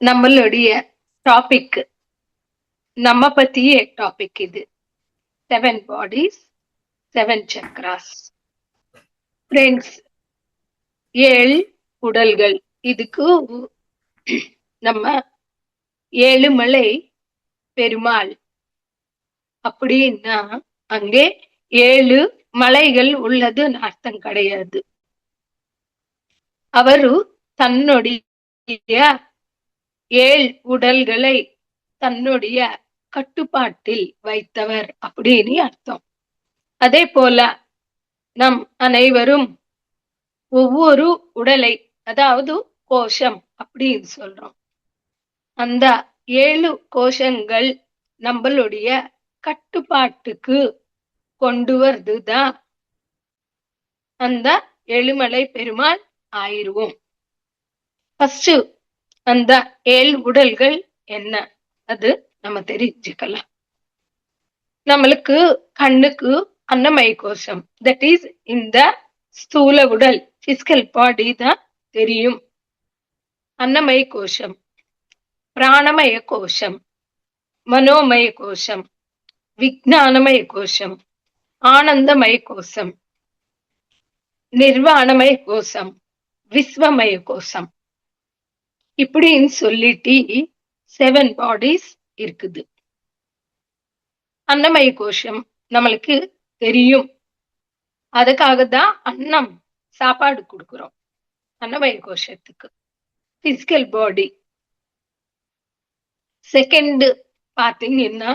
நம்மளுடைய டாபிக் நம்ம பத்திய டாபிக் இது. 7 பாடிஸ் 7 சக்ராஸ். ஃப்ரெண்ட்ஸ், 7 உடல்கள். இதுக்கு நம்ம ஏழுமலை பெருமாள் அப்படின்னா அங்கே 7 மலைகள் உள்ளதுன்னு அர்த்தம் கிடையாது. அவரு தன்னுடைய 7 உடல்களை தன்னுடைய கட்டுப்பாட்டில் வைத்தவர் அப்படின்னு அர்த்தம். அதே போல நம் அனைவரும் ஒவ்வொரு உடலை, அதாவது கோஷம் அப்படின்னு சொல்றோம். அந்த 7 கோஷங்கள் நம்மளுடைய கட்டுப்பாட்டுக்கு கொண்டு வருதுதான் அந்த ஏழுமலை பெருமாள் ஆயிருவோம். ஃபர்ஸ்ட் அந்த 7 உடல்கள் என்ன, அது நம்ம தெரிஞ்சுக்கலாம். நம்மளுக்கு கண்ணுக்கு அன்னமய கோஷம், தட் இஸ் இந்த ஸ்தூல உடல், பிசிக்கல் பாடி தான் தெரியும். அன்னமய கோஷம், பிராணமய கோஷம், மனோமய கோஷம், விஞ்ஞானமய கோஷம், ஆனந்தமய கோஷம், நிர்வாணமய கோஷம், விஸ்வமய கோஷம், இப்படின்னு சொல்லிட்டு 7 பாடிஸ் இருக்குது. அன்னமய கோஷம் நம்மளுக்கு தெரியும், அதுக்காக தான் அன்னம் சாப்பாடு கொடுக்கிறோம். அன்னமய கோஷத்துக்கு பிசிக்கல் பாடி. செகண்ட் பாத்தீங்கன்னா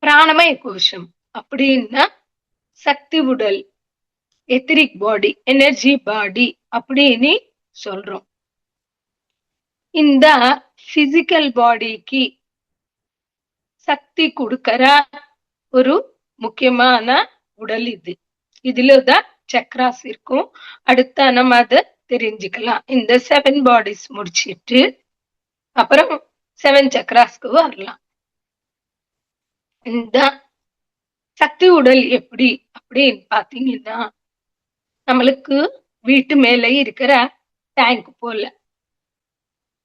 பிராணமய கோஷம் அப்படின்னா சக்தி உடல், எத்திரிக் பாடி, எனர்ஜி பாடி அப்படின்னு சொல்றோம். இந்த பிசிக்கல் பாடிக்கு சக்தி கொடுக்கற ஒரு முக்கியமான உடல் இது. இதுலதான் சக்ராஸ் இருக்கும். அடுத்த நம்ம அதை தெரிஞ்சுக்கலாம். இந்த 7 பாடிஸ் முடிச்சிட்டு அப்புறம் 7 சக்ராஸ்க்கு வரலாம். இந்த சக்தி உடல் எப்படி அப்படின்னு பாத்தீங்கன்னா நம்மளுக்கு வீட்டு மேல இருக்கிற டேங்க் போல,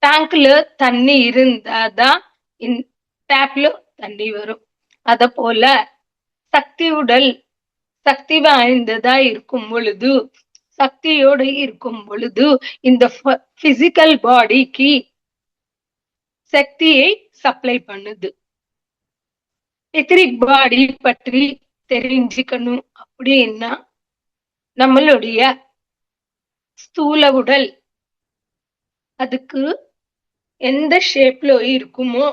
டேங்க்ல தண்ணி இருந்தாதான் டேப்ல தண்ணி வரும். அத போல சக்தி உடல் சக்தி வாய்ந்ததா இருக்கும் பொழுது, சக்தியோடு இருக்கும் பொழுது இந்த பிசிக்கல் பாடிக்கு சக்தியை சப்ளை பண்ணுது. எத்திரிக் பாடி பற்றி தெரிஞ்சுக்கணும் அப்படின்னா நம்மளுடைய ஸ்தூல உடல் அதுக்கு எந்த ஷேப்ல இருக்குமோ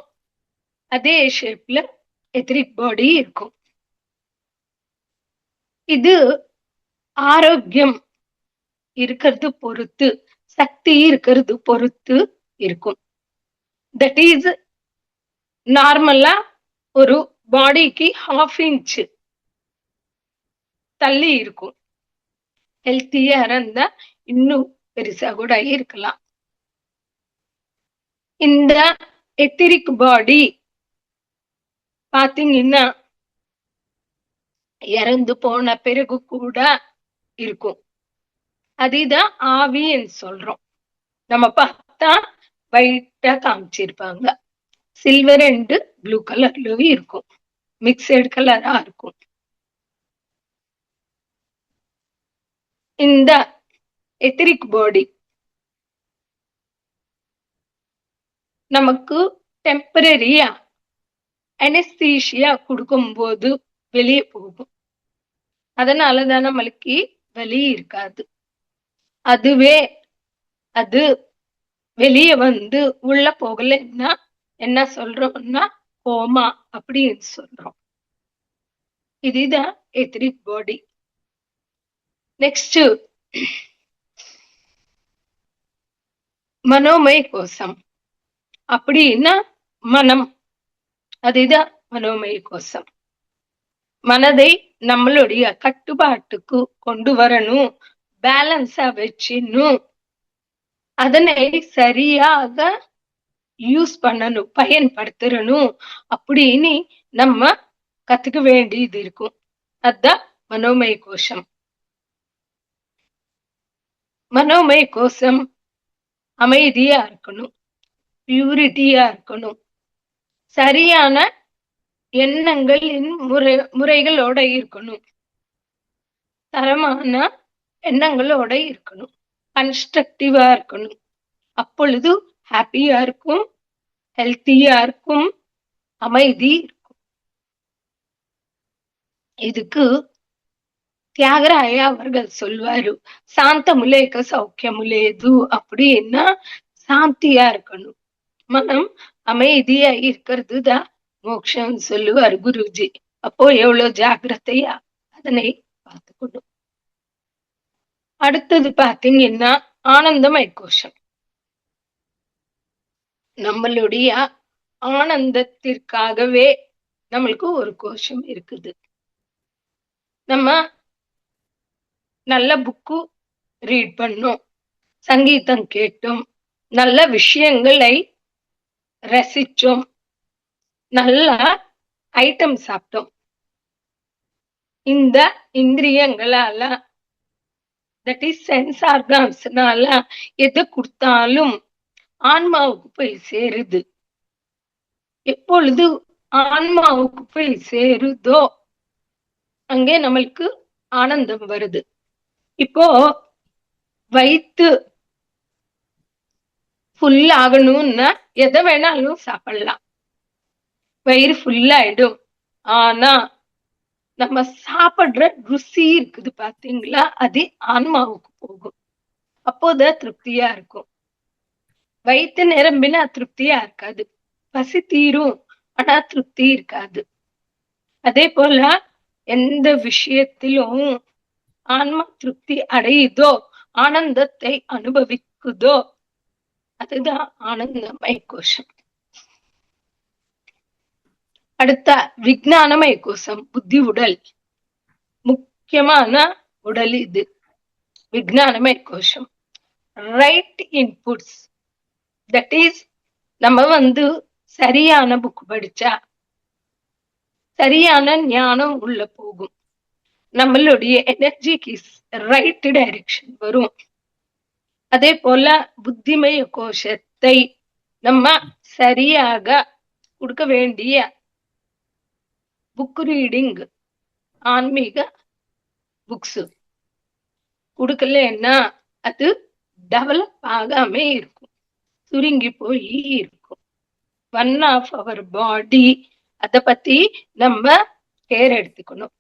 அதே ஷேப்ல எத்திரிக் பாடி இருக்கும். இது ஆரோக்கியம் இருக்கிறது பொறுத்து, சக்தி இருக்கிறது பொறுத்து இருக்கும். தட் இஸ் நார்மலா ஒரு பாடிக்கு 1/2 இன்ச் தள்ளி இருக்கும். ஹெல்த்தியா இருந்தா இன்னும் பெருசா கூட இருக்கலாம். இந்த எத்திரிக் பாடி பாத்தீங்கன்னா இறந்து போன பிறகு கூட இருக்கும். அதுதான் ஆவின்னு சொல்றோம். நம்ம பார்த்தா ஒயிட்டா காமிச்சிருப்பாங்க, சில்வர் அண்ட் ப்ளூ கலர்ல இருக்கும், மிக்சட் கலரா இருக்கும். இந்த எத்திரிக் பாடி நமக்கு டெம்பரரியா அனஸ்தீசியா கொடுக்கும் போது வெளியே போகும். அதனாலதான் நம்மளுக்கு வலி இருக்காது. அதுவே அது வெளியே வந்து உள்ள போகலன்னா என்ன சொல்றோம்னா கோமா அப்படின்னு சொல்றோம். இதுதான் எத்திரிக் பாடி. நெக்ஸ்ட் மனோமய கோஷம் அப்படின்னா மனம், அதுதான் மனோமய கோஷம். மனதை நம்மளுடைய கட்டுப்பாட்டுக்கு கொண்டு வரணும், பேலன்ஸா வச்சிடணும், அதனை சரியாக யூஸ் பண்ணணும், பயன்படுத்தணும் அப்படின்னு நம்ம கத்துக்க வேண்டியது இருக்கும். அதுதான் மனோமய கோஷம். மனோமய கோஷம் அமைதியா இருக்கணும். பியூரிட்டியா இருக்கணும். சரியான எண்ணங்களின் முறைகளோட இருக்கணும். தரமான எண்ணங்களோட இருக்கணும். கன்ஸ்ட்ரக்டிவா இருக்கணும். அப்பொழுது ஹாப்பியா இருக்கும், ஹெல்த்தியா இருக்கும், அமைதி இருக்கும். இதுக்கு தியாகராய அவர்கள் சொல்வாரு, சாந்தமுலேக சௌக்கியமுலேது. அப்படின்னா சாந்தியா இருக்கணும், மனம் அமைதியா இருக்கிறது தான் மோட்சம் சொல்லுவார் குருஜி. அப்போ எவ்வளவு ஜாக்கிரதையா அதனை பார்த்துக்கணும். அடுத்தது பாத்தீங்கன்னா ஆனந்தமய கோஷம். நம்மளுடைய ஆனந்தத்திற்காகவே நம்மளுக்கு ஒரு கோஷம் இருக்குது. நம்ம நல்ல புக்கு ரீட் பண்ணோம், சங்கீதம் கேட்டோம், நல்ல விஷயங்களை ரசிச்சோம், நல்ல ஐட்டம் சாப்பிட்டோம். இந்த இந்திரியங்களால, தட் இஸ் சென்ஸ் ஆர்கான்ஸ்னால எதை கொடுத்தாலும் ஆன்மாவுக்கு போய் சேருது. எப்பொழுது ஆன்மாவுக்கு போய் சேருதோ அங்கே நம்மளுக்கு ஆனந்தம் வருது. இப்போ வயிற்று ஃபுல் ஆகணும்னா எதை வேணாலும் சாப்பிடலாம், வயிறு ஃபுல் ஆயிடும். ஆனா நம்ம சாப்பிடுற ருசி இருக்குது பாத்தீங்களா, அது ஆன்மாவுக்கு போகும். அப்போதான் திருப்தியா இருக்கும். வயிற்று நிரம்பினா திருப்தியா இருக்காது, பசி தீரும் ஆனா திருப்தி இருக்காது. அதே போல எந்த விஷயத்திலும் ஆன்மா திருப்தி அடையுதோ, ஆனந்தத்தை அனுபவிக்குதோ, அதுதான் ஆனந்தமய கோஷம். அடுத்த விஞ்ஞானமய கோஷம், புத்தி உடல். முக்கியமான உடல் இது விஞ்ஞானமய கோஷம். ரைட் இன்புட்ஸ், தட் இஸ் நம்ம சரியான புக் படிச்சா சரியான ஞானம் உள்ள போகும், நம்மளுடைய எனர்ஜிக்கு ரைட் டைரக்ஷன் வரும். அதே போல புத்திமய கோஷத்தை நம்ம சரியாக கொடுக்க வேண்டிய புக் ரீடிங், ஆன்மீக புக்ஸ் கொடுக்கலன்னா அது டெவலப் ஆகாம இருக்கும், சுருங்கி போய் இருக்கும். ஒன் ஆஃப் அவர் பாடி, அத பத்தி நம்ம கேர் எடுத்துக்கணும்.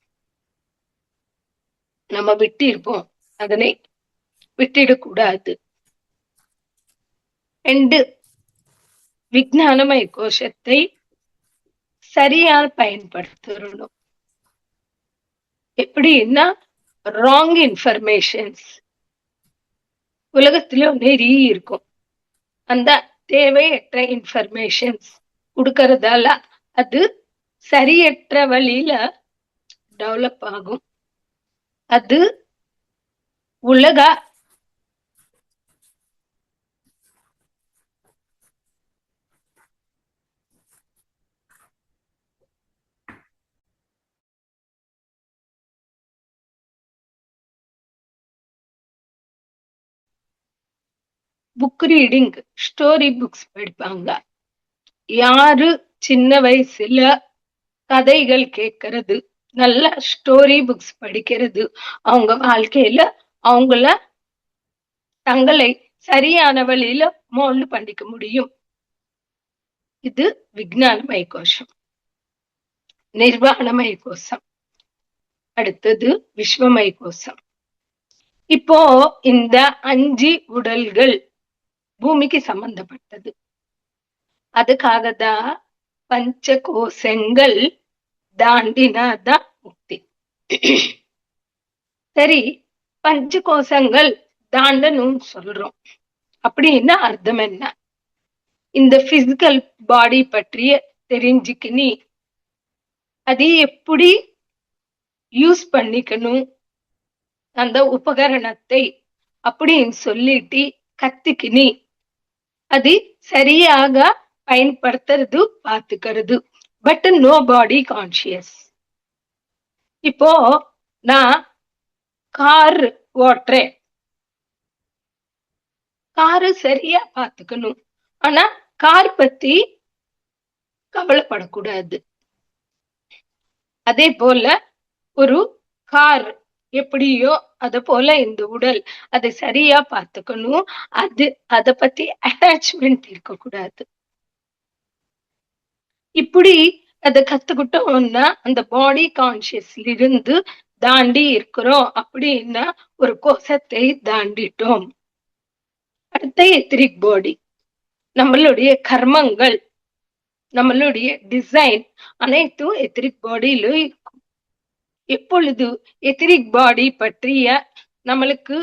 நம்ம விட்டு இருப்போம், அதனை விட்டுடக்கூடாது. ரெண்டு, விஞ்ஞானமய கோஷத்தை சரியா பயன்படுத்தணும். எப்படின்னா ராங் இன்ஃபர்மேஷன்ஸ் உலகத்தில நிறைய இருக்கும். அந்த தேவையற்ற இன்ஃபர்மேஷன்ஸ் கொடுக்கறதால அது சரியற்ற வழியில டெவலப் ஆகும். அது உலக புக் ரீடிங், ஸ்டோரி புக்ஸ் படிப்பாங்க. யாரு சின்ன வயசுல கதைகள் கேட்கறது, நல்ல ஸ்டோரி புக்ஸ் படிக்கிறது, அவங்க வாழ்க்கையில அவங்கள தங்களை சரியான வழியில மோல்டு பண்ணிக்க முடியும். இது விஞ்ஞானமய கோஷம். நிர்வாணமய கோஷம். அடுத்தது விஸ்வமய கோஷம். இப்போ இந்த 5 உடல்கள் பூமிக்கு சம்பந்தப்பட்டது. அதுக்காகதான் பஞ்ச கோஷங்கள் தாண்டினாதான் முக்தி. சரி, பஞ்ச கோஷங்கள் தாண்டணும் சொல்றோம், அப்படின்னா அர்த்தம் என்ன? இந்த பிசிக்கல் பாடி பற்றிய தெரிஞ்சுக்கினி அது எப்படி யூஸ் பண்ணிக்கணும் அந்த உபகரணத்தை அப்படின்னு சொல்லிட்டு கத்துக்கினி அது சரியாக பயன்படுத்துறது பார்த்துக்கிறது. But nobody conscious. இப்போ நான் கார் ஓட்டுறேன், காரு சரியா பார்த்துக்கணும், ஆனா கார் பத்தி கவலைப்படக்கூடாது. அதே போல ஒரு கார் எப்படியோ அத போல இந்த உடல் அதை சரியா பார்த்துக்கணும். அத பத்தி அட்டாச்மெண்ட் இருக்கக்கூடாது. இப்படி அத கத்துக்கிட்டோம்னா அந்த பாடி கான்சியஸ்ல இருந்து தாண்டி இருக்கிறோம் அப்படின்னா ஒரு கோஷத்தை தாண்டிட்டோம். அடுத்த எத்திரிக் பாடி நம்மளுடைய கர்மங்கள், நம்மளுடைய டிசைன் அனைத்தும் எத்திரிக் பாடியில இருக்கும். எப்பொழுது எத்திரிக் பாடி பற்றிய நம்மளுக்கு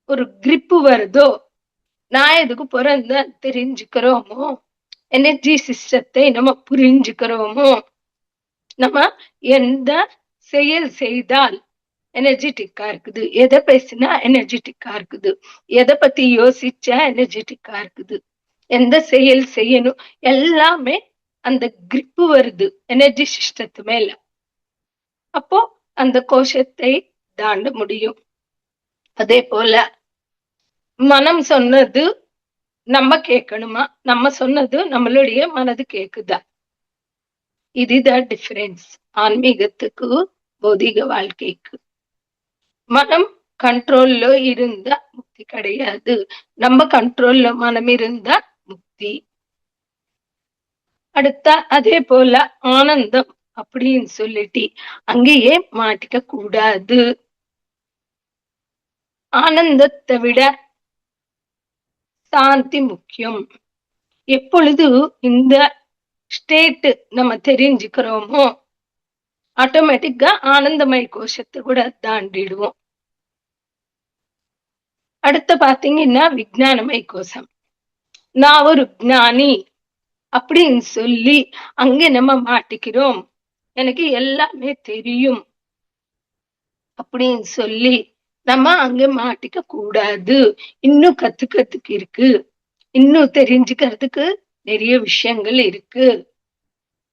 ஒரு கிரிப்பு வருதோ, நான் எதுக்கு பிறந்த தெரிஞ்சுக்கிறோமோ, எனர்ஜி சிஸ்டத்தை நம்ம புரிஞ்சுக்கிறோமோ, நம்ம எந்த செயல் செய்தால் எனர்ஜெட்டிக்கா இருக்குது, எதை பேசினா எனர்ஜெட்டிக்கா இருக்குது, எதை பத்தி யோசிச்சா எனர்ஜெட்டிக்கா இருக்குது, எந்த செயல் செய்யணும், எல்லாமே அந்த கிரிப்பு வருது எனர்ஜி சிஸ்டத்து மேல. அப்போ அந்த கோஷத்தை தாண்ட முடியும். அதே போல மனம் சொன்னது நம்ம கேட்கணுமா, நம்ம சொன்னது நம்மளுடைய மனது கேக்குதா? இதுதான் டிஃபரன்ஸ் ஆன்மீகத்துக்கு பௌதிக வாழ்க்கைக்கு. மனம் கண்ட்ரோல்ல இருந்தா முக்தி கிடையாது, நம்ம கண்ட்ரோல்ல மனம் இருந்தா முக்தி. அடுத்த அதே போல ஆனந்தம் அப்படின்னு சொல்லிட்டு அங்கேயே மாட்டிக்க கூடாது. ஆனந்தத்தை விட சாந்தி முக்கியம். எப்பொழுது இந்த ஸ்டேட் நம்ம தெரிஞ்சுக்கிறோமோ ஆட்டோமேட்டிக்கா ஆனந்தமய கோஷத்தை கூட தாண்டிடுவோம். அடுத்து பாத்தீங்கன்னா விஞ்ஞானமய கோஷம். நான் ஒரு ஞானி அப்படின்னு சொல்லி அங்க நம்ம மாட்டிக்கிறோம். எனக்கு எல்லாமே தெரியும் அப்படின்னு சொல்லி நம்ம அங்க மாட்டிக்க கூடாது. இன்னும் கத்துக்கிறதுக்கு இருக்கு, இன்னும் தெரிஞ்சுக்கிறதுக்கு நிறைய விஷயங்கள் இருக்கு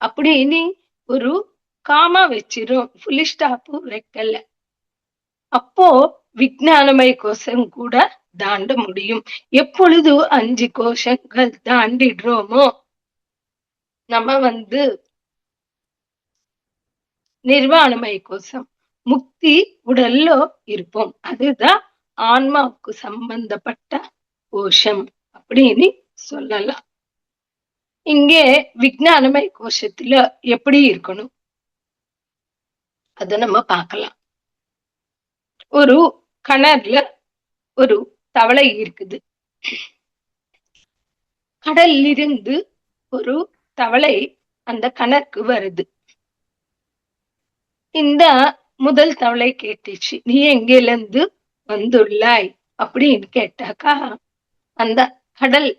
அப்படின்னு ஒரு காமா வச்சிரும், புள்ளி ஸ்டாப்பு வைக்கல. அப்போ விஞ்ஞானமய கோஷம் கூட தாண்ட முடியும். எப்பொழுது 5 கோஷங்கள் தாண்டிடுறோமோ நம்ம நிர்வாணமய கோஷம் முக்தி உடல்ல இருப்போம். அதுதான் ஆன்மாவுக்கு சம்பந்தப்பட்ட கோஷம் அப்படின்னு சொல்லலாம். இங்கே விஞ்ஞானமய கோஷத்துல எப்படி இருக்கணும் அத நம்ம பார்க்கலாம். ஒரு கிணறுல ஒரு தவளை இருக்குது. கடல்ல இருந்து ஒரு தவளை அந்த கிணறுக்கு வருது. இந்த முதல் தவளை கேட்டுச்சு, நீ எங்கிருந்து வந்துள்ளாய் அப்படின்னு கேட்டாக்கா அந்த கடல்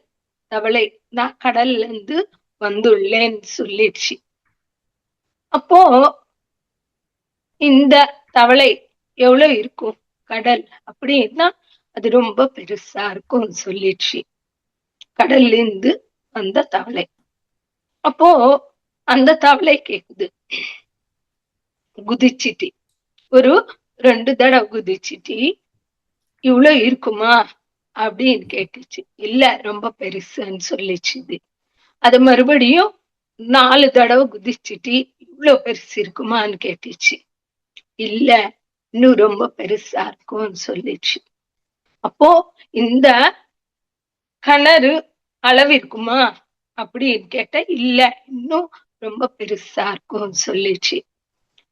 தவளை நான் கடல்ல இருந்து வந்துள்ளேன்னு சொல்லிடுச்சு. அப்போ இந்த தவளை எவ்வளவு இருக்கும் கடல் அப்படின்னா அது ரொம்ப பெருசா இருக்கும் சொல்லிடுச்சு, கடல்ல இருந்து வந்த தவளை. அப்போ அந்த தவளை கேக்குது, குதிச்சிட்டு ஒரு 2 தடவை குதிச்சிட்டு இவ்வளவு இருக்குமா அப்படின்னு கேட்டுச்சு. இல்ல ரொம்ப பெருசுன்னு சொல்லிச்சுது. அது மறுபடியும் 4 தடவை குதிச்சிட்டு இவ்வளவு பெருசு இருக்குமான்னு கேட்டுச்சு. இல்ல இன்னும் ரொம்ப பெருசா இருக்கும்னு சொல்லிச்சு. அப்போ இந்த கிணறு அளவு இருக்குமா அப்படின்னு கேட்ட, இல்ல இன்னும் ரொம்ப பெருசா இருக்கும்னு சொல்லிச்சு.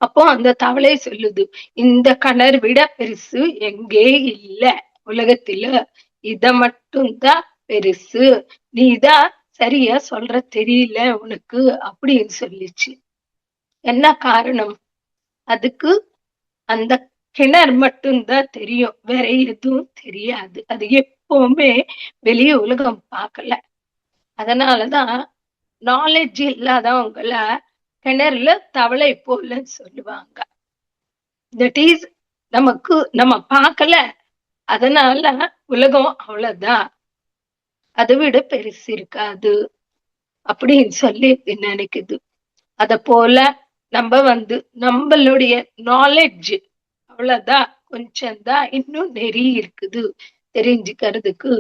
அப்போ அந்த தவளை சொல்லுது, இந்த கிணறு விட பெருசு எங்கே இல்ல உலகத்துல, இத மட்டும்தான் பெருசு, நீதான் சரியா சொல்ற தெரியல உனக்கு அப்படின்னு சொல்லிச்சு. என்ன காரணம்? அதுக்கு அந்த கிணறு மட்டும்தான் தெரியும், வேற எதுவும் தெரியாது. அது எப்பவுமே வெளிய உலகம் பார்க்கல. அதனாலதான் நாலேஜ் இல்லாதவங்கள கிணறுல தவளை போலன்னு சொல்லுவாங்க. தட் இஸ் நமக்கு நம்ம பார்க்கல, அதனால உலகம் அவ்வளவுதான், அதை விட பெருசு இருக்காது அப்படின்னு சொல்லி நினைக்குது. அத போல நம்ம நம்மளுடைய நாலேஜ் அவ்வளவுதான், கொஞ்சம்தான் இன்னும் நிறைய இருக்குது தெரிஞ்சுக்கிறதுக்கு.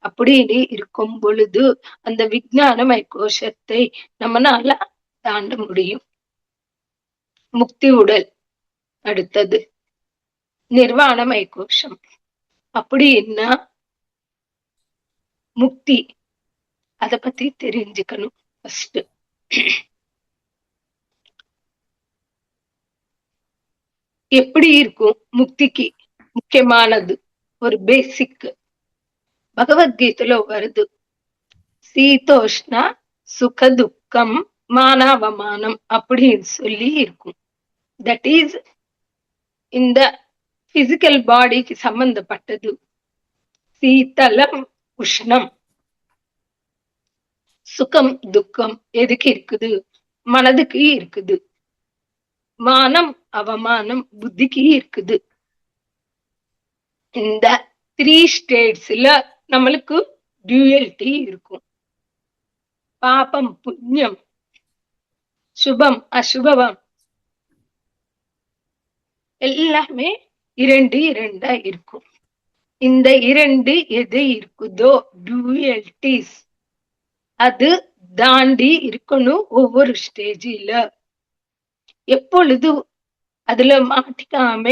அப்படின்னு இருக்கும் பொழுது அந்த விஞ்ஞானமய கோஷத்தை நம்மனால தாண்ட முடியும். முக்தி உடல் அடுத்தது நிர்வாணமய கோஷம். அப்படின்னா முக்தி, அத பத்தி தெரிஞ்சுக்கணும் ஃபர்ஸ்ட். எப்படி இருக்கும் முக்திக்கு முக்கியமானது ஒரு பேசிக் பகவத்கீதையில வருது. சீதோஷ்ணா சுக துக்கம் மானாவமானம் அப்படின்னு சொல்லி இருக்கும். தட் இஸ் இந்த பிசிக்கல் பாடிக்கு சம்பந்தப்பட்டது. சீதளம் உஷ்ணம், சுகம் துக்கம் எதுக்கு இருக்குது? மனதுக்கு இருக்குது. மானம் அவமானம் புத்திக்கு இருக்குது. இந்த 3 ஸ்டேட்ஸ்ல நம்மளுக்கு டியூயலிட்டி இருக்கும். பாபம் புண்ணியம், சுபம் அசுபம் எல்லாமே 2 2 இருக்கும். இந்த 2 எது இருக்குதோ டியூயலிட்டிஸ், அது தாண்டி இருக்கணும் ஒவ்வொரு ஸ்டேஜில. எப்பொழுது அதுல மாட்டிக்காம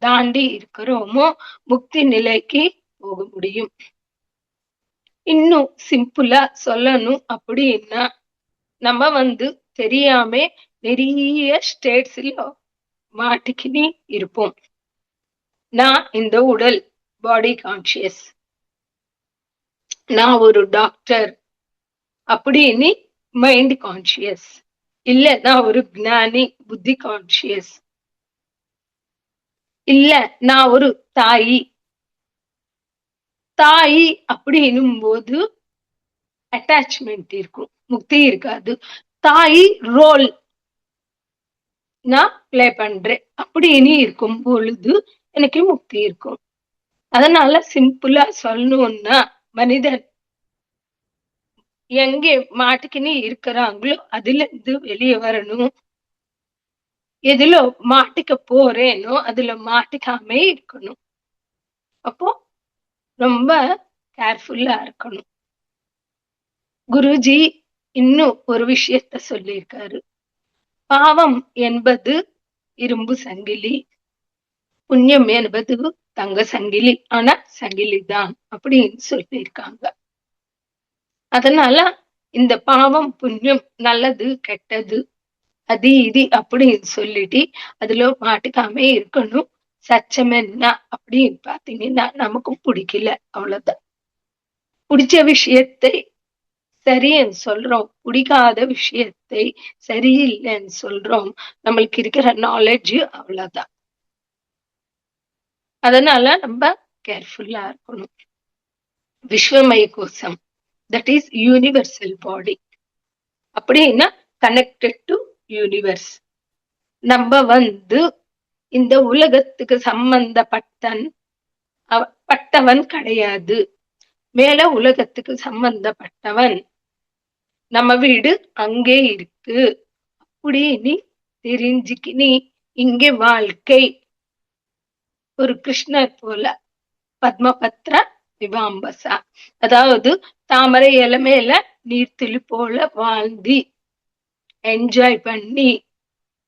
தாண்டி இருக்கிறோமோ முக்தி நிலைக்கு போக முடியும். இன்னும் சிம்பிளா சொல்லணும் அப்படின்னா, நம்ம தெரியாம நிறைய ஸ்டேட்ஸ்ல மாட்டிக்கினி இருப்போம். நான் இந்த உடல் பாடி கான்சியஸ், நான் ஒரு டாக்டர் அப்படின்னு மைண்ட் கான்சியஸ், இல்ல நான் ஒரு ஞானி புத்தி கான்சியஸ், இல்ல நான் ஒரு தாயி. தாயி அப்படின்னும் போது அட்டாச்மெண்ட் இருக்கும், முக்தி இருக்காது. தாயி ரோல் நான் பிளே பண்றேன் அப்படின்னு இருக்கும் பொழுது எனக்கு முக்தி இருக்கும். அதனால சிம்பிளா சொல்லணும்னா, மனிதன் எங்கே மாட்டிக்கினு இருக்கிறாங்களோ அதுல இருந்து வெளியே வரணும். எதுல மாட்டிக்க போறேனோ அதுல மாட்டிக்காம இருக்கணும். அப்போ ரொம்ப கேர்ஃபுல்லா இருக்கணும். குருஜி இன்னும் ஒரு விஷயத்த சொல்லியிருக்காரு. பாவம் என்பது இரும்பு சங்கிலி, புண்ணியம் என்பது தங்க சங்கிலி. ஆனா சங்கிலி தான் அப்படின்னு சொல்லியிருக்காங்க. அதனால இந்த பாவம் புண்ணியம் நல்லது கெட்டது அது இது அப்படின்னு சொல்லிட்டு அதுல மாட்டிக்காம இருக்கணும். சச்சம் என்ன அப்படின்னு பாத்தீங்கன்னா நமக்கும் பிடிக்கல, அவ்வளவுதான். பிடிச்ச விஷயத்தை சரின்னு சொல்றோம், பிடிக்காத விஷயத்தை சரியில்லைன்னு சொல்றோம். நம்மளுக்கு இருக்கிற நாலேஜ் அவ்வளவுதான். அதனால நம்ம கேர்ஃபுல்லா இருக்கணும். விஸ்வமய கோஷம், தட் இஸ் யூனிவர்சல் பாடி. அப்படின்னா கனெக்டட் டு யூனிவர்ஸ். நம்ம இந்த உலகத்துக்கு பட்டவன் கிடையாது. மேல உலகத்துக்கு சம்பந்தப்பட்டவன். நம்ம வீடு அங்கே இருக்கு அப்படின்னு தெரிஞ்சுக்கினி இங்கே வாழ்க்கை ஒரு கிருஷ்ணர் போல பத்மபத்ர விவாம்பசா, அதாவது தாமரை இலை மேல நீர்த்துளி போல வாழ்ந்து என்ஜாய் பண்ணி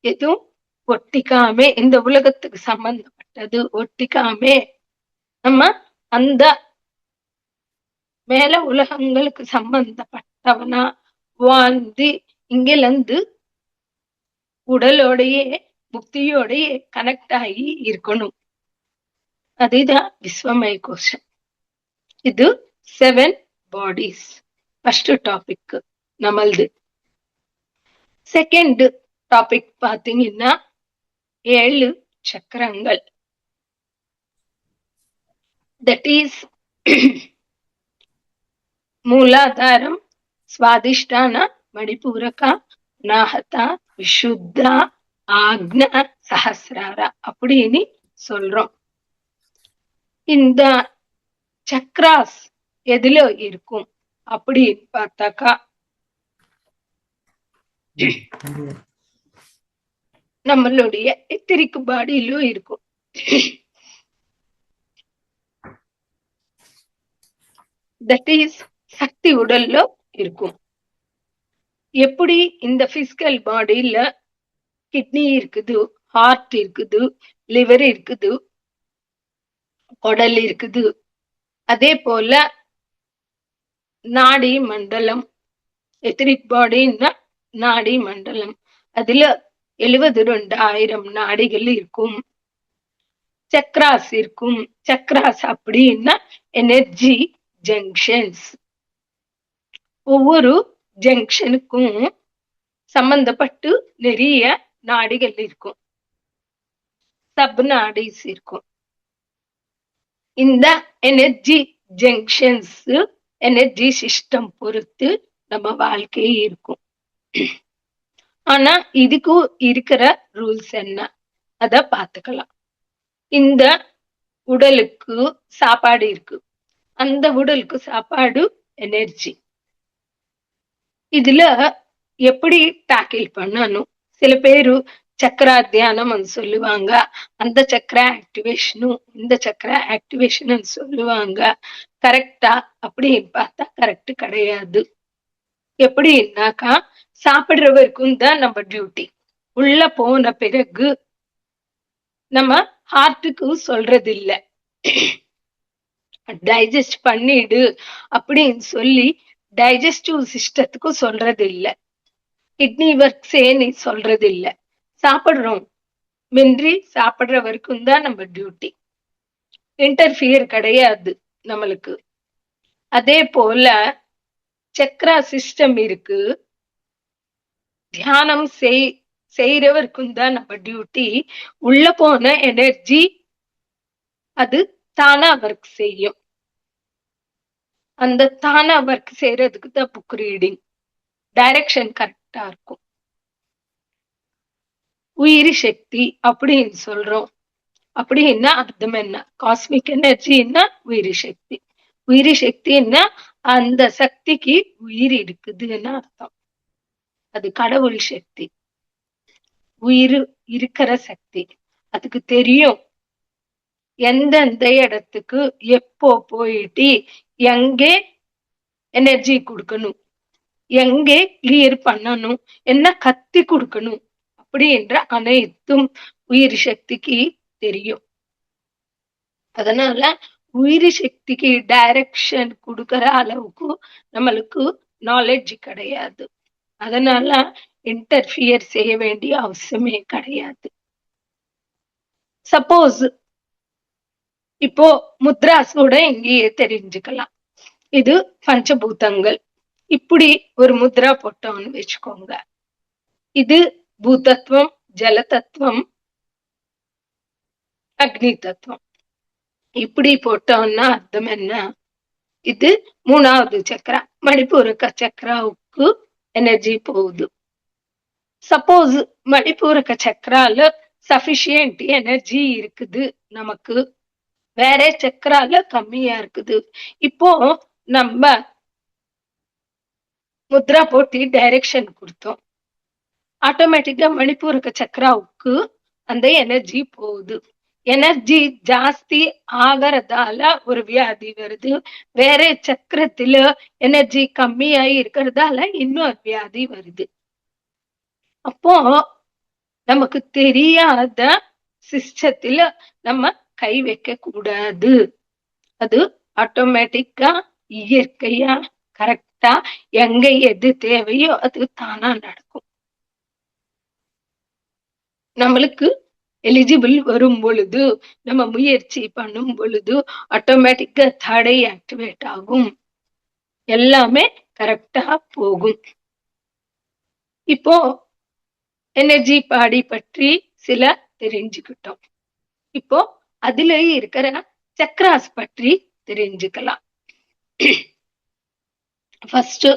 எதுவும் ஒட்டிக்காம, இந்த உலகத்துக்கு சம்பந்தப்பட்டது ஒட்டிக்காம நம்ம அந்த மேல உலகங்களுக்கு சம்பந்தப்பட்டவனா வாழ்ந்து இங்கிருந்து உடலோடையே முக்தியோடையே கனெக்ட் ஆகி இருக்கணும். அதுதான் விஸ்வமய கோஷம். இது 7 பாடிஸ் ஃபர்ஸ்ட் டாபிக் நம்மளது. செகண்ட் டாபிக் பாத்தீங்கன்னா 7 சக்கரங்கள். தட் இஸ் மூலாதாரம், ஸ்வாதிஷ்டான, மணிபூரக, அநாஹதா, விசுத்தா, ஆக்ஞ, சஹசிராரா அப்படின்னு சொல்றோம். இந்த சக்ராஸ் எதுல இருக்கும் அப்படின்னு பார்த்தாக்கா நம்மளுடைய எத்திரிக்கு பாடியிலும் இருக்கும். 。 . . . . . . . . . . . . . . . . . . . . . . . . . . . . . . . . . . . . . . . . . . . . . . . . . . . . . . . . . தட் இஸ் சக்தி உடல்ல இருக்கும். எப்படி இந்த பிசிக்கல் பாடியில கிட்னி இருக்குது, ஹார்ட் இருக்குது, லிவர் இருக்குது, குடல் இருக்குது. அதே போல நாடி மண்டலம், எத்திரிக் பாடின்னா நாடி மண்டலம், அதுல 72,000 நாடிகள் இருக்கும். சக்ராஸ் இருக்கும். சக்ராஸ் அப்படின்னா எனர்ஜி ஜங்ஷன்ஸ். ஒவ்வொரு ஜங்ஷனுக்கும் சம்பந்தப்பட்டு நிறைய நாடிகள் இருக்கும், சப் நாடிஸ் இருக்கும். இந்த எனர்ஜி ஜங்ஷன்ஸ் எனர்ஜி சிஸ்டம் பொறுத்து நம்ம வாழ்க்கை இருக்கும். ஆனா இதுக்கு இருக்கிற ரூல்ஸ் என்ன, அத பாத்துக்கலாம். இந்த உடலுக்கு சாப்பாடு இருக்கு, அந்த உடலுக்கு சாப்பாடு எனர்ஜி. இதுல எப்படி டாக்கிள் பண்ணணும்? சில பேரு சக்கரா தியானம் சொல்லுவாங்க, அந்த சக்கர ஆக்டிவேஷனும் இந்த சக்கர ஆக்டிவேஷன் சொல்லுவாங்க. கரெக்டா அப்படின்னு பார்த்தா கரெக்ட் கிடையாது. எப்படின்னாக்கா சாப்பிடுறவருக்கும் தான் நம்ம டியூட்டி. உள்ள போன பிறகு நம்ம ஹார்ட்டுக்கு சொல்றது இல்ல, டைஜஸ்ட் பண்ணிடு அப்படின்னு சொல்லி டைஜஸ்டிவ் சிஸ்டத்துக்கு சொல்றது இல்ல, கிட்னி ஒர்க் செய்ய சொல்றது இல்ல. சாப்பிடுறோம் மின்றி சாப்பிடுற வரைக்கும் தான் நம்ம டியூட்டி. இன்டர்ஃபியர் கிடையாது நம்மளுக்கு. அதே போல சக்ரா சிஸ்டம் இருக்கு, தியானம் செய்யறவருக்கும் தான் நம்ம டியூட்டி. உள்ள போன எனர்ஜி அது தானா ஒர்க் செய்யும். அந்த தானா ஒர்க் செய்யறதுக்கு தான் புக் ரீடிங், டைரக்ஷன் கரெக்டா இருக்கும். உயிரி சக்தி அப்படின்னு சொல்றோம், அப்படின்னா அர்த்தம் என்ன? காஸ்மிக் எனர்ஜின்னா உயிரி சக்தி. உயிரி சக்தின்னா அந்த சக்திக்கு உயிர் இருக்குதுன்னு அர்த்தம். அது கடவுள் சக்தி, உயிர் இருக்கிற சக்தி. அதுக்கு தெரியும் எந்தெந்த இடத்துக்கு எப்போ போயிட்டு எங்கே எனர்ஜி கொடுக்கணும், எங்கே கிளியர் பண்ணணும், என்ன கத்தி கொடுக்கணும் அப்படின்ற அனைத்தும் உயிர் சக்திக்கு தெரியும். அதனால உயிரி சக்திக்கு டைரக்ஷன் கொடுக்கற அளவுக்கு நம்மளுக்கு நாலேஜ் கிடையாது. அதனால இன்டர்ஃபியர் செய்ய வேண்டிய அவசியமே கிடையாது. சப்போஸ் இப்போ முத்ராஸோட இங்கேயே தெரிஞ்சுக்கலாம். இது பஞ்சபூதங்கள். இப்படி ஒரு முத்ரா போட்டோம்னு வச்சுக்கோங்க. இது பூதத்துவம், ஜல தத்துவம், அக்னி தத்துவம். இப்படி போட்டோம்னா அர்த்தம் என்ன? இது 3வது சக்கரா, மணிப்பூரக சக்கராவுக்கு எனர்ஜி போகுது. சப்போஸ் மணிப்பூரக சக்கரால சஃபிஷியன்ட் எனர்ஜி இருக்குது, நமக்கு வேற சக்கரால கம்மியா இருக்குது. இப்போ நம்ம முத்ரா போட்டி டைரக்ஷன் கொடுத்தோம், ஆட்டோமேட்டிக்கா மணிப்பூரக சக்கராவுக்கு அந்த எனர்ஜி போகுது. எனர்ஜி ஜாஸ்தி ஆகிறதால ஒரு வியாதி வருது, வேற சக்கரத்துல எனர்ஜி கம்மியாயி இருக்கிறதால இன்னொரு வியாதி வருது. அப்போ நமக்கு தெரியாத சிஸ்டத்துல நம்ம கை வைக்க கூடாது. அது ஆட்டோமேட்டிக்கா இயற்கையா கரெக்டா எங்க எது தேவையோ அது தானா நடக்கும். நம்மளுக்கு எலிஜிபிள் வரும் பொழுது, நம்ம முயற்சி பண்ணும் பொழுது ஆட்டோமேட்டிக்கா தடை ஆக்டிவேட் ஆகும், எல்லாமே கரெக்டா போகும். இப்போ எனர்ஜி பாடி பற்றி சில தெரிஞ்சுக்கிட்டோம். இப்போ அதுல இருக்கிற சக்ராஸ் பற்றி தெரிஞ்சுக்கலாம். ஃபர்ஸ்ட்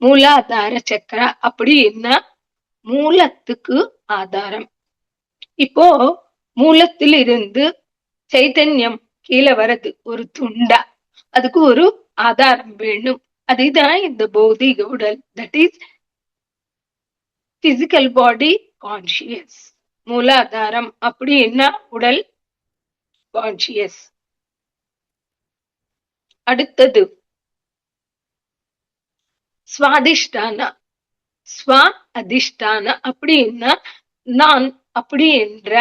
மூலாதார சக்கரா அப்படின்னா மூலத்துக்கு ஆதாரம். இப்போ மூலத்தில் இருந்து சைத்தன்யம் கீழே வரது ஒரு துண்டா, அதுக்கு ஒரு ஆதாரம் வேணும். அதுதான் இந்த பௌதிக உடல், that is physical body conscious. மூலாதாரம் அப்படின்னா உடல் கான்சியஸ். அடுத்தது சுவாதிஷ்டான, ஸ்வ அதிஷ்டான அப்படின்னா நான் அப்படி என்ற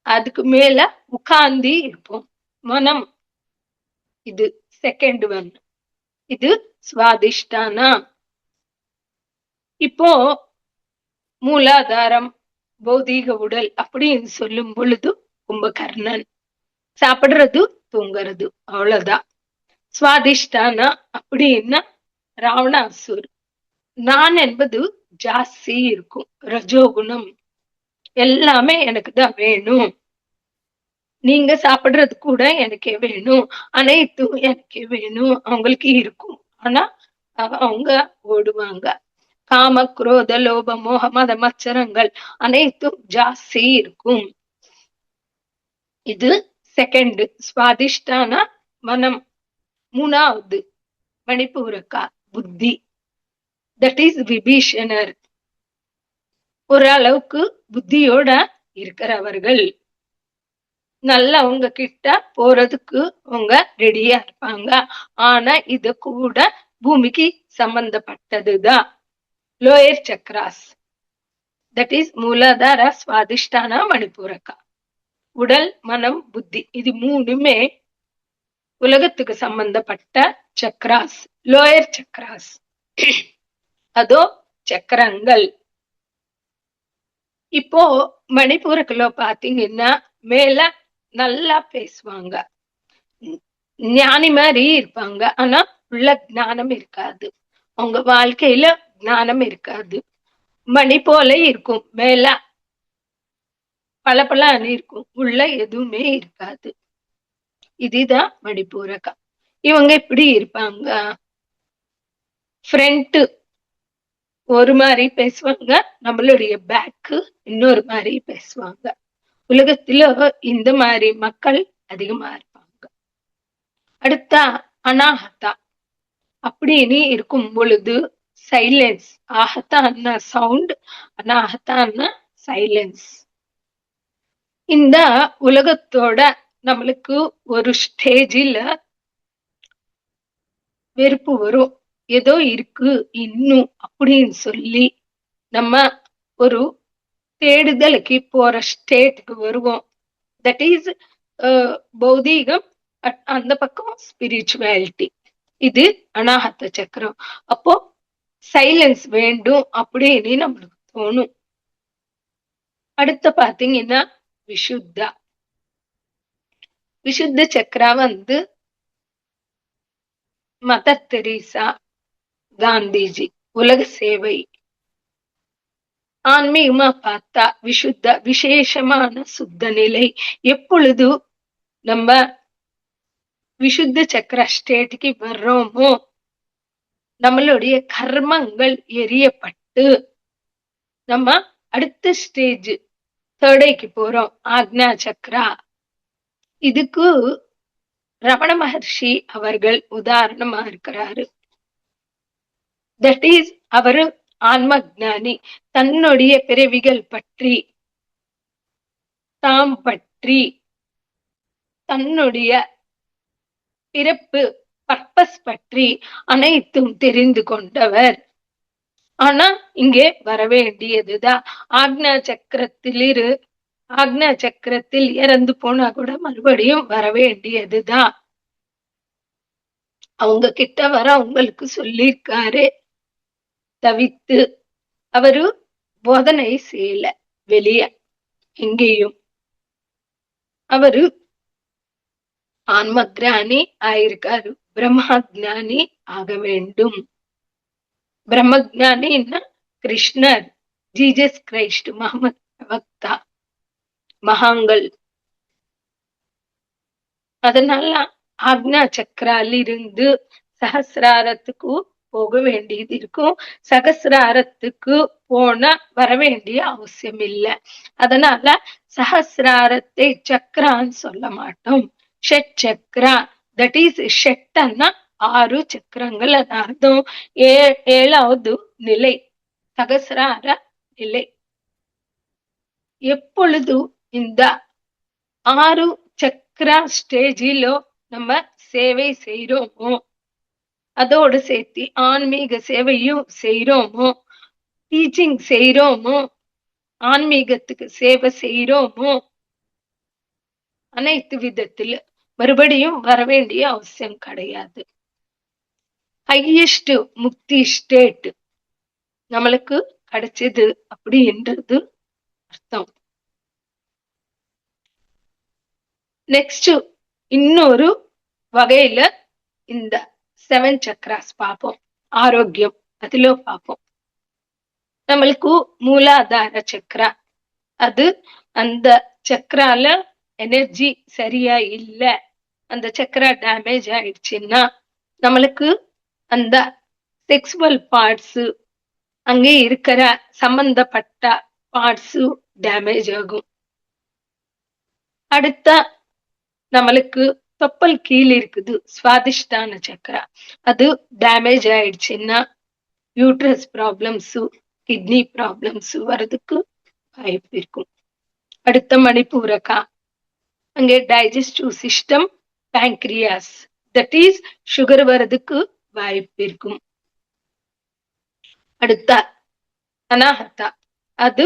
அதுக்கு மேல உட்கார்ந்து இருப்போம். மனம், இது செகண்ட் ஒன். இது சுவாதிஷ்டானா. இப்போ மூலாதாரம், பௌதீக உடல் அப்படின்னு சொல்லும் பொழுது கும்பகர்ணன். சாப்பிடுறது, தூங்குறது, அவ்வளவுதான். சுவாதிஷ்டானா அப்படின்னா ராவணாசுர். நான் என்பது ஜாஸ்தி இருக்கும், ரஜோகுணம். எல்லாமே எனக்கு தான் வேணும், நீங்க சாப்பிடுறது கூட எனக்கே வேணும், அனைத்தும் எனக்கே வேணும் அவங்களுக்கு இருக்கும். ஆனா அவங்க ஓடுவாங்க. காம, குரோத, லோப, மோக, மத, மச்சரங்கள் அனைத்தும் ஜாஸ்தி இருக்கும். இது செகண்ட் சுவாதிஷ்டான மனம். மூணாவது மணிப்பூரக்கா புத்தி, தட் இஸ் விபீஷணர். ஓரளவுக்கு புத்தியோட இருக்கிறவர்கள். நல்லவங்க கிட்ட போறதுக்கு அவங்க ரெடியா இருப்பாங்க. ஆனா இது கூட பூமிக்கு சம்பந்தப்பட்டதுதான். Lower chakras, that is Muladhara, Swadhisthana, மணிப்பூரக்கா. உடல், மனம், புத்தி, இது மூணுமே உலகத்துக்கு சம்பந்தப்பட்ட சக்ராஸ், லோயர் சக்ராஸ். அதோ சக்கரங்கள். இப்போ மணிப்பூரக்குள்ள பாத்தீங்கன்னா மேல நல்லா பேசுவாங்க, ஞானி மாதிரி இருப்பாங்க. ஆனா உள்ள ஞானம் இருக்காது, அவங்க வாழ்க்கையில ஞானம் இருக்காது. மணி போல இருக்கும், மேல பல பல அணி இருக்கும், உள்ள எதுவுமே இருக்காது. இதுதான் மணிப்பூரக்கா. இவங்க இப்படி இருப்பாங்க. ஃப்ரண்ட் ஒரு மாதிரி பேசுவாங்க, நம்மளுடைய பேக்கு இன்னொரு மாதிரி பேசுவாங்க. உலகத்துல இந்த மாதிரி மக்கள் அதிகமா இருப்பாங்க. அடுத்த அனாஹத்தா அப்படின்னு இருக்கும் பொழுது சைலன்ஸ். ஆஹத்தான்னா சவுண்ட், அனாஹத்தான்னா சைலன்ஸ். இந்த உலகத்தோட நம்மளுக்கு ஒரு ஸ்டேஜில் வெறுப்பு வரும், ஏதோ இருக்கு இன்னும் அப்படின்னு சொல்லி நம்ம ஒரு தேடுதலுக்கு போற ஸ்டேட்டுக்கு வருவோம். தட் இஸ் பௌதீகம், அந்த பக்கம் ஸ்பிரிச்சுவாலிட்டி. இது அனாஹத்த சக்கரம். அப்போ சைலன்ஸ் வேண்டும் அப்படின்னு நம்மளுக்கு தோணும். அடுத்த பாத்தீங்கன்னா விஷுத்தா. விஷுத்த சக்கரா மதர் தெரீசா, காந்திஜி, உலக சேவை. ஆன்மீகமா பார்த்தா விஷுத்த, விசேஷமான சுத்த நிலை. எப்பொழுது நம்ம விஷுத்த சக்கர ஸ்டேட்டுக்கு வர்றோமோ நம்மளுடைய கர்மங்கள் எரியப்பட்டு நம்ம அடுத்த ஸ்டேஜ் தேர்டைக்கு போறோம், ஆக்னா சக்ரா. இதுக்கு ரமண மகர்ஷி அவர்கள் உதாரணமா இருக்கிறாரு. தட் இஸ் அவரு ஆன்ம ஜானி. தன்னுடைய பிறவிகள் பற்றி, தாம் பற்றி, தன்னுடைய பிறப்பு பர்பஸ் பற்றி அனைத்தும் தெரிந்து கொண்டவர். ஆனா இங்கே வரவேண்டியதுதான். ஆக்னா சக்கரத்தில் இறந்து போனா கூட மறுபடியும் வரவேண்டியதுதான். அவங்க கிட்ட வர உங்களுக்கு சொல்லியிருக்காரு. தவித்து அவரு போதனை செய்யல வெளிய எங்கேயும். அவரு ஆன்மஜானி ஆயிருக்காரு, பிரம்மஜானி ஆக வேண்டும். பிரம்மஜானின்னா கிருஷ்ணர், ஜீசஸ் கிரைஸ்ட், முகமது பிரவக்தா, மகாங்கள். அதனால ஆக்னா சக்கரால இருந்து சகசிராரத்துக்கு போக வேண்டியது இருக்கும். சகசிராரத்துக்கு போனா வர வேண்டிய அவசியம் இல்லை. அதனால சகசிராரத்தை சக்கரான்னு சொல்ல மாட்டோம், ஷட் சக்கரா. தட் இஸ் ஷெட்டன்னா 6 சக்கரங்கள். அதாவது ஏழாவது நிலை சகசிரார நிலை. எப்பொழுது இந்த 6 சக்கரா ஸ்டேஜிலோ நம்ம சேவை செய்யறோமோ அதோடு சேர்த்து ஆன்மீக சேவையும் செய்யறோமோ, டீச்சிங் செய்யறோமோ, ஆன்மீகத்துக்கு சேவை செய்யறோமோ, அனைத்து விதத்தில் மறுபடியும் வர வேண்டிய அவசியம் கிடையாது. ஹையஸ்ட் முக்தி ஸ்டேட் நம்மளுக்கு கிடைச்சது அப்படின்றது அர்த்தம். நெக்ஸ்ட் இன்னொரு வகையில இந்த 7 சக்ராஸ் பார்ப்போம். ஆரோக்கியம் அதுல பார்ப்போம். நம்மளுக்கு மூலாதார சக்ரா, அது அந்த சக்ரால எனர்ஜி சரியா இல்ல, அந்த சக்ரா டேமேஜ் ஆயிடுச்சுன்னா நம்மளுக்கு அந்த செக்ஸுவல் பார்ட்ஸ் அங்கே இருக்கிற சம்பந்தப்பட்ட பார்ட்ஸ் டேமேஜ் ஆகும். அடுத்த நம்மளுக்கு தொப்பல் கீழ் இருக்குது சுவாதிஷ்டான சக்கரா, அது டேமேஜ் ஆயிடுச்சுன்னா யூட்ரஸ் ப்ராப்ளம்ஸ், கிட்னி ப்ராப்ளம்ஸ் வர்றதுக்கு வாய்ப்பு இருக்கும். அடுத்த மணிப்பூரகா, அங்கே digestive system, pancreas, that is sugar வர்றதுக்கு வாய்ப்பு இருக்கும். அடுத்த அனாஹதா, அது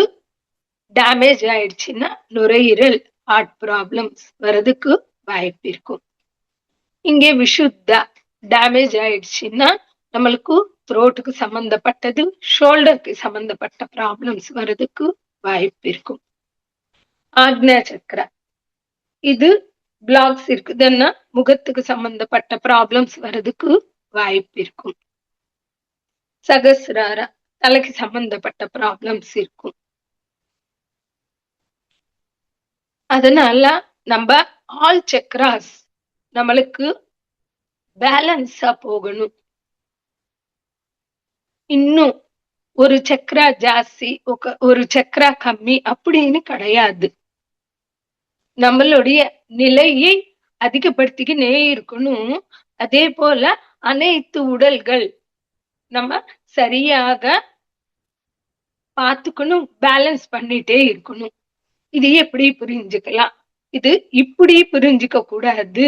டேமேஜ் ஆயிடுச்சுன்னா நுரையீரல், ஹார்ட் ப்ராப்ளம்ஸ் வர்றதுக்கு வாய்ப்பு இருக்கும். இங்கே விஷுத்தா டேமேஜ் ஆயிடுச்சுன்னா நம்மளுக்கு த்ரோட்டுக்கு சம்பந்தப்பட்டது, ஷோல்டருக்கு சம்பந்தப்பட்ட ப்ராப்ளம்ஸ் வர்றதுக்கு வாய்ப்பு இருக்கும். ஆக்ஞா சக்கரா, இது பிளாக்ஸ் இருக்குதுன்னா முகத்துக்கு சம்பந்தப்பட்ட ப்ராப்ளம்ஸ் வர்றதுக்கு வாய்ப்பு இருக்கும். சகசிராரா, தலைக்கு சம்பந்தப்பட்ட ப்ராப்ளம்ஸ் இருக்கும். அதனால நம்ம ஆல் சக்ராஸ் நம்மளுக்கு பேலன்ஸா போகணும். இன்னும் ஒரு சக்ரா ஜாஸ்தி, ஒரு சக்ரா கம்மி அப்படின்னு கிடையாது. நம்மளுடைய நிலையை அதிகப்படுத்திக்கினே இருக்கணும். அதே போல அனைத்து உடல்கள் நம்ம சரியாக பார்த்துக்கணும், பேலன்ஸ் பண்ணிட்டே இருக்கணும். இது எப்படி புரிஞ்சுக்கலாம்? இது இப்படி புரிஞ்சுக்க கூடாது.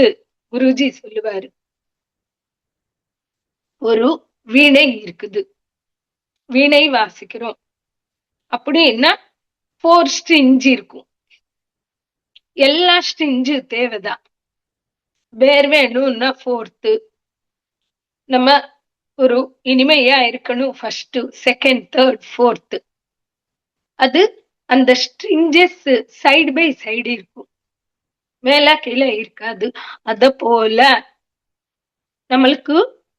குருஜி சொல்லுவாரு, ஒரு வீணை இருக்குது, வீணை வாசிக்கிறோம் அப்படின்னா 4 ஸ்ட்ரிங்ஸ் இருக்கும். எல்லா ஸ்ட்ரிங்ஸ் தேவைதான். வேர் வேணும்னா 4th, நம்ம ஒரு இனிமையா இருக்கணும் ஃபர்ஸ்ட், செகண்ட், தேர்ட், 4th. அது அந்த ஸ்ட்ரிஞ்சஸ் சைடு பை சைடு இருக்கும், மேல கீழே இருக்காது. அத போல நம்மளுக்கு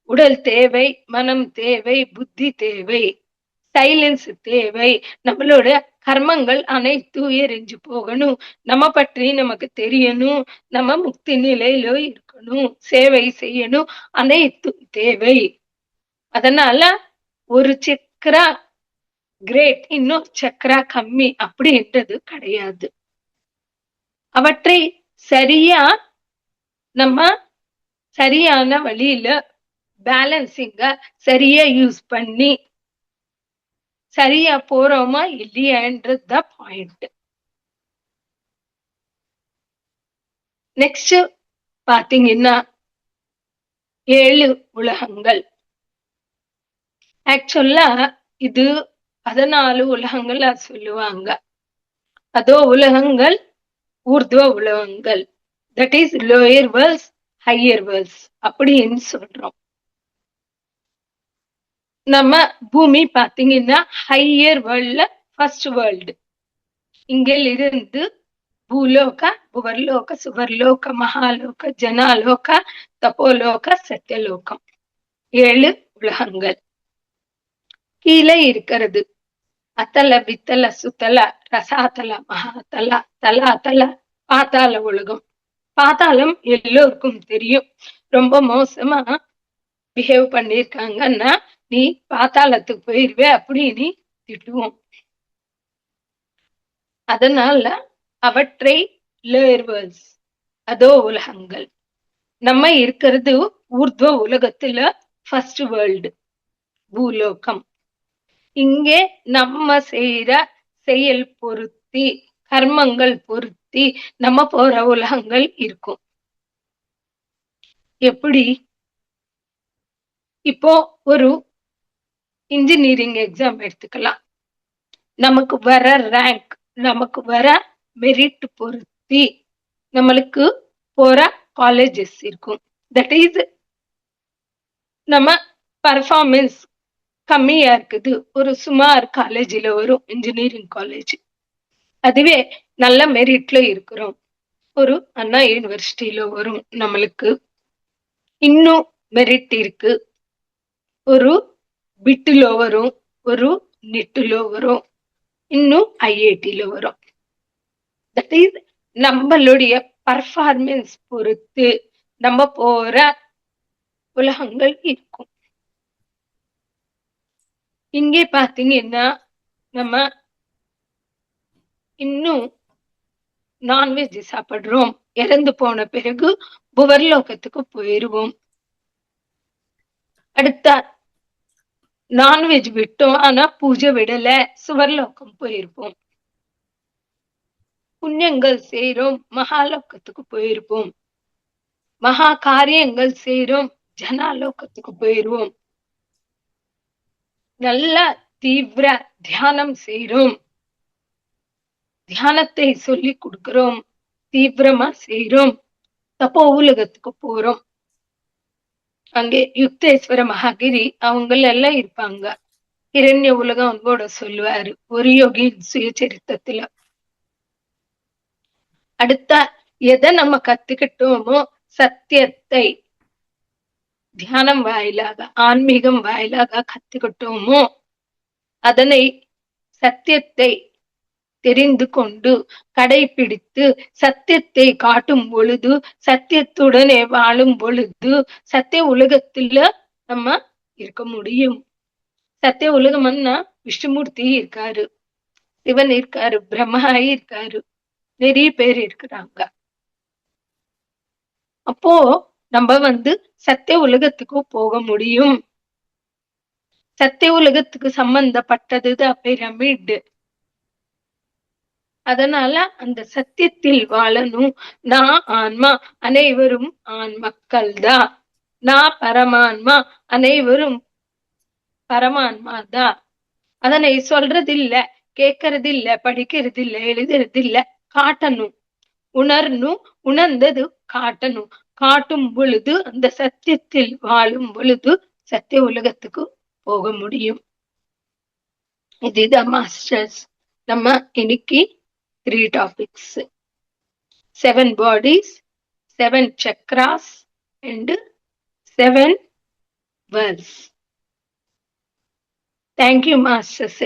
உடல் தேவை, மனம் தேவை, புத்தி தேவை, சைலன்ஸ் தேவை. நம்மளோட கர்மங்கள் அனைத்தும் எரிஞ்சு போகணும், நம்ம பற்றி நமக்கு தெரியணும், நம்ம முக்தி நிலையில இருக்கணும், சேவை செய்யணும், அனைத்தும் தேவை. அதனால ஒரு சக்கரா கிரேட், இன்னும் சக்கரா கம்மி அப்படின்றது கிடையாது. அவற்றை சரியா நம்ம சரியான வழியில பேலன்சிங்க சரியா யூஸ் பண்ணி சரியா போறோமா இல்லையான்றது பாயிண்ட். நெக்ஸ்ட் பாத்தீங்கன்னா 7 உலகங்கள். ஆக்சுவலா இது 14 உலகங்கள் சொல்லுவாங்க. அதோ உலகங்கள் ஊர்துவ உலகங்கள், that is lower world's, higher world's அப்படின்னு சொல்றோம். நம்ம பூமி பாத்தீங்கன்னா ஹையர் வேர்ல்ட்ல ஃபர்ஸ்ட் வேர்ல்டு. இங்கிருந்து பூலோக, புவர்லோக, சுவர்லோக, மகாலோக, ஜனாலோக, தபோலோக, சத்தியலோகம், 7 உலகங்கள். கீழே இருக்கிறது அத்தல, வித்தல, சுத்தல, ரசாத்தல, மகாத்தல, தலாத்தல, பாத்தாள உலகம். பாத்தாளம் எல்லோருக்கும் தெரியும், ரொம்ப மோசமா பிஹேவ் பண்ணிருக்காங்கன்னா நீ பாத்தாளத்துக்கு போயிருவே அப்படின்னு திட்டுவோம். அதனால அவற்றை லோயர் வேர்ல்ட்ஸ், அதோ உலகங்கள். நம்ம இருக்கிறது ஊர்துவ உலகத்துல ஃபர்ஸ்ட் வேர்ல்டு, பூலோகம். இங்கே நம்ம செய்யற செயல் பொருத்தி, கர்மங்கள் பொருத்தி நம்ம போற உலகங்கள் இருக்கும். எப்படி? இப்போ ஒரு இன்ஜினியரிங் எக்ஸாம் எடுத்துக்கலாம். நமக்கு வர ரேங்க், நமக்கு வர மெரிட் பொருத்தி நம்மளுக்கு போற காலேஜஸ் இருக்கும். தட் இஸ் நம்ம பர்ஃபார்மன்ஸ் கம்மியா இருக்குது. ஒரு சுமார் காலேஜ்ல வரும் இன்ஜினியரிங் காலேஜ். அதுவே நல்ல மெரிட்ல இருக்கிறோம். ஒரு அண்ணா யூனிவர்சிட்டியில வரும் நம்மளுக்கு. இன்னும் மெரிட் இருக்கு. ஒரு பிட்டுல வரும், ஒரு நிட்டுல வரும், இன்னும் ஐஐடில வரும். தட் இஸ் நம்மளுடைய பர்ஃபார்மன்ஸ் பொறுத்து நம்ம போற உலகங்கள் இருக்கும். இங்கே பாத்தீங்கன்னா நம்ம இன்னும் நான்வெஜ் சாப்பிடுறோம். இறந்து போன பிறகு புவர்லோகத்துக்கு போயிருவோம். அடுத்த நான்வெஜ் விட்டோம், ஆனா பூஜை விடல, சுவர்லோகம் போயிருப்போம். புண்ணியங்கள் செய்றோம், மகாலோகத்துக்கு போயிருப்போம். மகா காரியங்கள் செய்றோம், ஜனாலோகத்துக்கு போயிருவோம். நல்ல தீவிர தியானம் செய்றோம், தியானத்தை சொல்லி கொடுக்கிறோம், தீவிரமா செய்றோம், தப்போ உலகத்துக்கு போறோம். அங்கே யுக்தேஸ்வர மகாகிரி அவங்க எல்லாம் இருப்பாங்க. இரண்ய உலகம் அவங்களோட சொல்லுவாரு ஒரு யோகியின் சுயசரித்தத்துல. அடுத்த எதை நம்ம கத்துக்கிட்டோமோ சத்தியத்தை தியானம் வாயிலாக, ஆன்மீகம் வாயிலாக கத்துக்கிட்டோமோ அதனை சத்தியத்தை தெரிந்து கொண்டு கடைபிடித்து சத்தியத்தை காட்டும் பொழுது, சத்தியத்துடனே வாழும் பொழுது சத்திய உலகத்துல நம்ம இருக்க முடியும். சத்திய உலகம்னா விஷ்ணுமூர்த்தி இருக்காரு, சிவன் இருக்காரு, பிரம்மா இருக்காரு, நிறைய பேர் இருக்கிறாங்க. அப்போ நம்ம சத்திய உலகத்துக்கு போக முடியும். சத்திய உலகத்துக்கு சம்பந்தப்பட்டதுதான் பிரமிட். அதனால அந்த சத்தியத்தில் வாழணும். நான் ஆன்மா, அனைவரும் ஆன்மக்கள் தான். நான் பரமான்மா, அனைவரும் பரமான்மா தான். அதனை சொல்றதில்ல, கேட்கறதில்ல, படிக்கிறதில்ல, எழுதுறதில்ல, காட்டணும். உணரணும், உணர்ந்தது காட்டணும். காட்டும் பொழுது அந்த சத்தியத்தில் வாழும் பொழுது சத்திய உலகத்துக்கு போக முடியும். இதுதான் மாஸ்டர்ஸ். நம்ம இன்னைக்கு 3 topics: 7 bodies, 7 chakras and 7 worlds. Thank you, Masters.